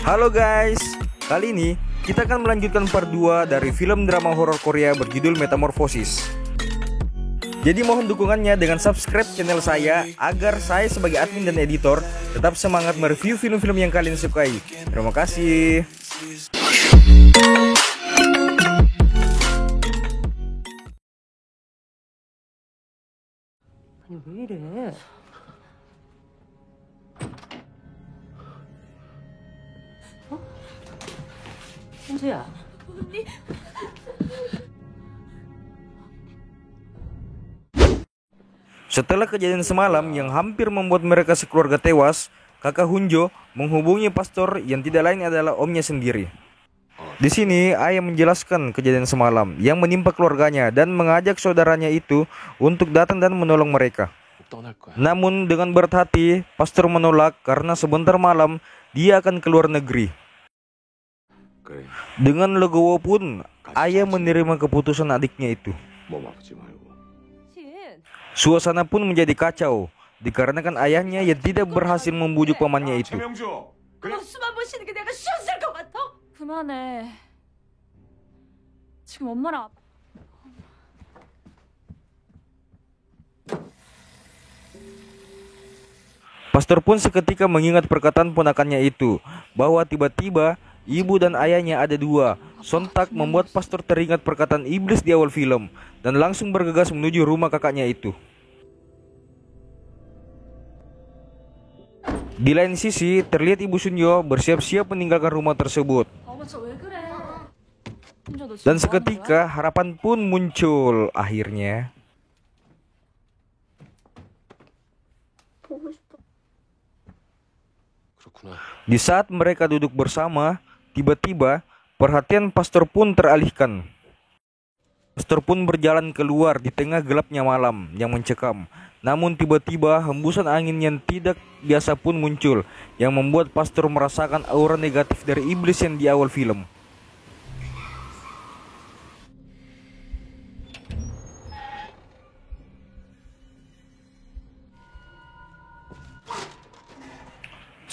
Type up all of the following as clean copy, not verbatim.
Halo guys, kali ini kita akan melanjutkan part 2 dari film drama horor Korea berjudul Metamorphosis. Jadi mohon dukungannya dengan subscribe channel saya agar saya sebagai admin dan editor tetap semangat mereview film-film yang kalian sukai. Terima kasih. 아니 왜 이래? 어? 현주야. 언니. Setelah kejadian semalam yang hampir membuat mereka sekeluarga tewas, kakak Hunjo menghubungi pastor yang tidak lain adalah omnya sendiri. Di sini ayah menjelaskan kejadian semalam yang menimpa keluarganya dan mengajak saudaranya itu untuk datang dan menolong mereka. Namun dengan berat hati, pastor menolak karena sebentar malam dia akan keluar negeri. Dengan legowo pun ayah menerima keputusan adiknya itu. Suasana pun menjadi kacau dikarenakan ayahnya yang tidak berhasil membujuk pamannya itu. 그만해. 지금 엄마랑 Pastor pun seketika mengingat perkataan ponakannya itu, bahwa tiba-tiba ibu dan ayahnya ada dua. Sontak membuat pastor teringat perkataan iblis di awal film dan langsung bergegas menuju rumah kakaknya itu. Di lain sisi, terlihat Ibu Sunyo bersiap-siap meninggalkan rumah tersebut. Dan seketika harapan pun muncul akhirnya. Di saat mereka duduk bersama, tiba-tiba perhatian pastor pun teralihkan. Pastor pun berjalan keluar di tengah gelapnya malam yang mencekam. Namun tiba-tiba hembusan angin yang tidak biasa pun muncul, yang membuat pastor merasakan aura negatif dari iblis yang di awal film.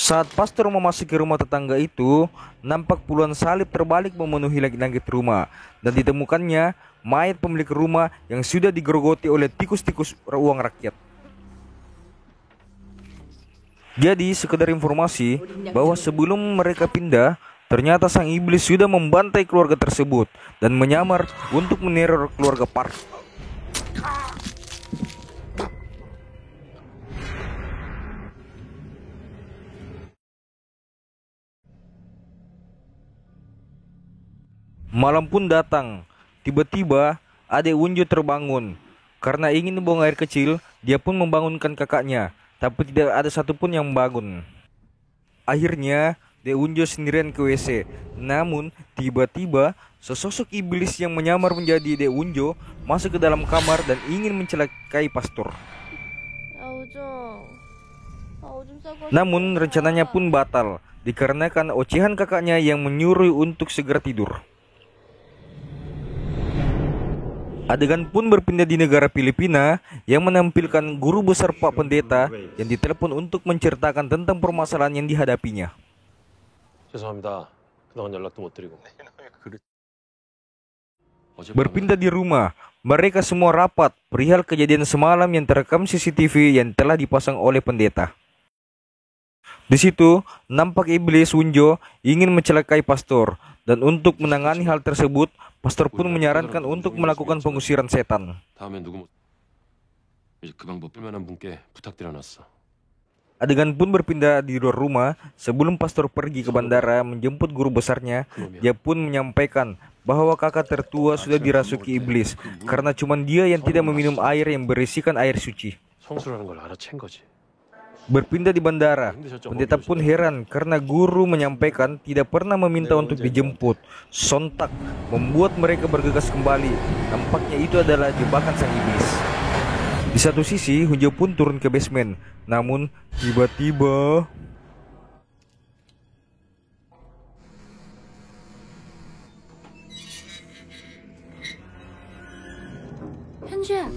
Saat pastor memasuki rumah tetangga itu, nampak puluhan salib terbalik memenuhi langit rumah, dan ditemukannya mayat pemilik rumah yang sudah digerogoti oleh tikus-tikus uang rakyat. Jadi sekedar informasi bahwa sebelum mereka pindah, ternyata sang iblis sudah membantai keluarga tersebut dan menyamar untuk meneror keluarga Park. Malam pun datang. Tiba-tiba adek Wunjo terbangun. Karena ingin membuang air kecil, dia pun membangunkan kakaknya, tapi tidak ada satupun yang membangun. Akhirnya Dek Wunjo sendirian ke WC. Namun tiba-tiba sesosok iblis yang menyamar menjadi Dek Wunjo masuk ke dalam kamar dan ingin mencelakai pastor. Namun rencananya pun batal dikarenakan ocehan kakaknya yang menyuruh untuk segera tidur. Adegan pun berpindah di negara Filipina yang menampilkan guru besar Pak Pendeta yang ditelepon untuk menceritakan tentang permasalahan yang dihadapinya. Berpindah di rumah, mereka semua rapat perihal kejadian semalam yang terekam CCTV yang telah dipasang oleh pendeta. Di situ nampak iblis Wunjo ingin mencelakai pastor, dan untuk menangani hal tersebut, pastor pun menyarankan untuk melakukan pengusiran setan. Adegan pun berpindah di luar rumah. Sebelum pastor pergi ke bandara menjemput guru besarnya, dia pun menyampaikan bahwa kakak tertua sudah dirasuki iblis karena cuma dia yang tidak meminum air yang berisikan air suci. Berpindah di bandara, pendeta pun heran karena guru menyampaikan tidak pernah meminta untuk dijemput. Sontak membuat mereka bergegas kembali. Nampaknya itu adalah jebakan sang iblis. Di satu sisi, Hunjo pun turun ke basement. Namun tiba-tiba 현주야.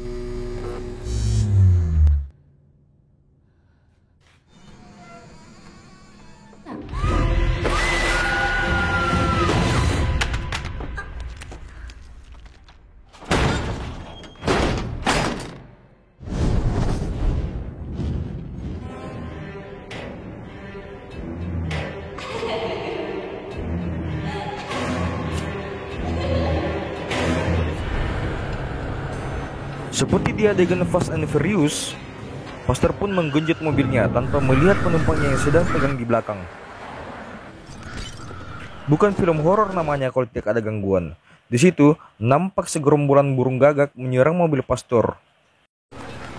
Seperti di adegan Fast and Furious, pastor pun menggenjot mobilnya tanpa melihat penumpangnya yang sedang pegang di belakang. Bukan film horor namanya kalau tidak ada gangguan. Di situ nampak segerombolan burung gagak menyerang mobil pastor.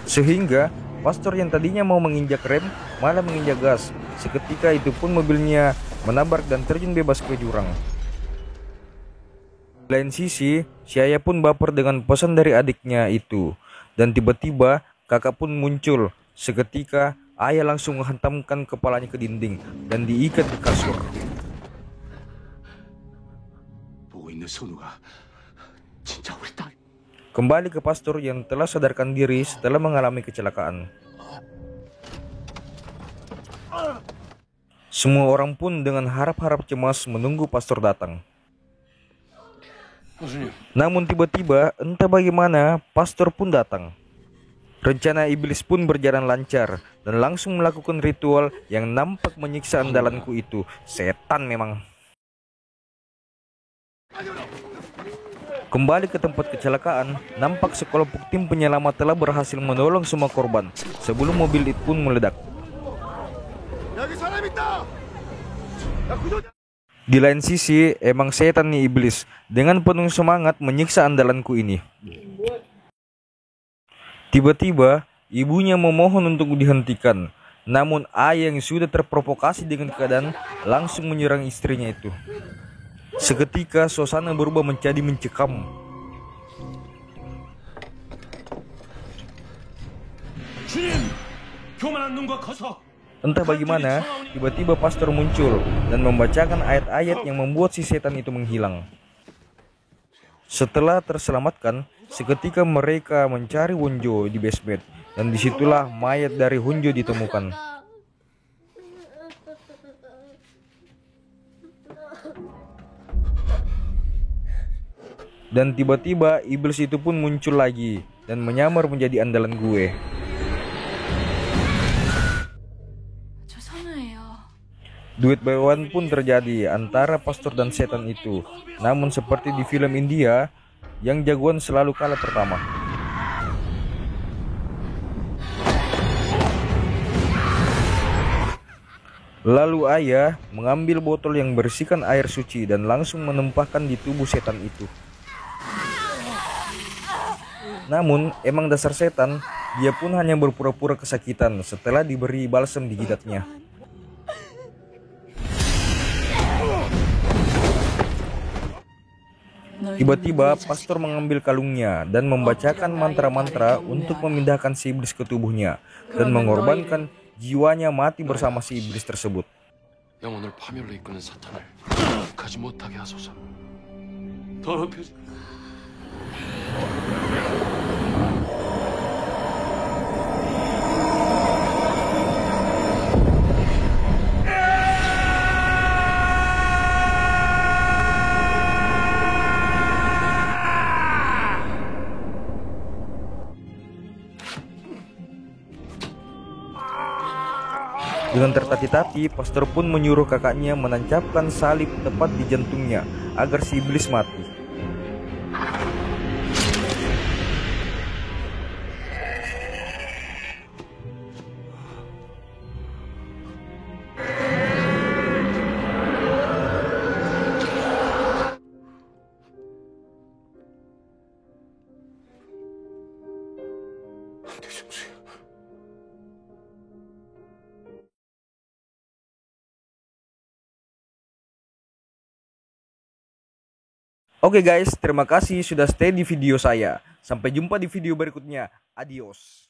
Sehingga pastor yang tadinya mau menginjak rem malah menginjak gas. Seketika itu pun mobilnya menabrak dan terjun bebas ke jurang. Di lain sisi, si ayah pun baper dengan pesan dari adiknya itu. Dan tiba-tiba kakak pun muncul. Seketika ayah langsung menghantamkan kepalanya ke dinding dan diikat di kasur. Kembali ke pastor yang telah sadarkan diri setelah mengalami kecelakaan. Semua orang pun dengan harap-harap cemas menunggu pastor datang. Namun tiba-tiba entah bagaimana pastor pun datang. Rencana iblis pun berjalan lancar dan langsung melakukan ritual yang nampak menyiksa andalanku itu. Setan memang. Kembali ke tempat kecelakaan, nampak sekelompok tim penyelamat telah berhasil menolong semua korban sebelum mobil itu pun meledak. Di lain sisi, emang setan nih iblis dengan penuh semangat menyiksa andalanku ini. Tiba-tiba, ibunya memohon untuk dihentikan. Namun ayah yang sudah terprovokasi dengan keadaan langsung menyerang istrinya itu. Seketika suasana berubah menjadi mencekam. Entah bagaimana, tiba-tiba pastor muncul dan membacakan ayat-ayat yang membuat si setan itu menghilang. Setelah terselamatkan, seketika mereka mencari Honjo di basement dan disitulah mayat dari Honjo ditemukan. Dan tiba-tiba iblis itu pun muncul lagi dan menyamar menjadi andalan gue. Duet bawaan pun terjadi antara pastor dan setan itu. Namun seperti di film India, yang jagoan selalu kalah pertama. Lalu ayah mengambil botol yang berisikan air suci dan langsung menempahkan di tubuh setan itu. Namun emang dasar setan, dia pun hanya berpura-pura kesakitan setelah diberi balsam di jidatnya. Tiba-tiba pastor mengambil kalungnya dan membacakan mantra-mantra untuk memindahkan si iblis ke tubuhnya dan mengorbankan jiwanya mati bersama si iblis tersebut. Dengan tertati-tati, pastor pun menyuruh kakaknya menancapkan salib tepat di jantungnya agar si iblis mati. Oke guys, terima kasih sudah stay di video saya. Sampai jumpa di video berikutnya. Adios.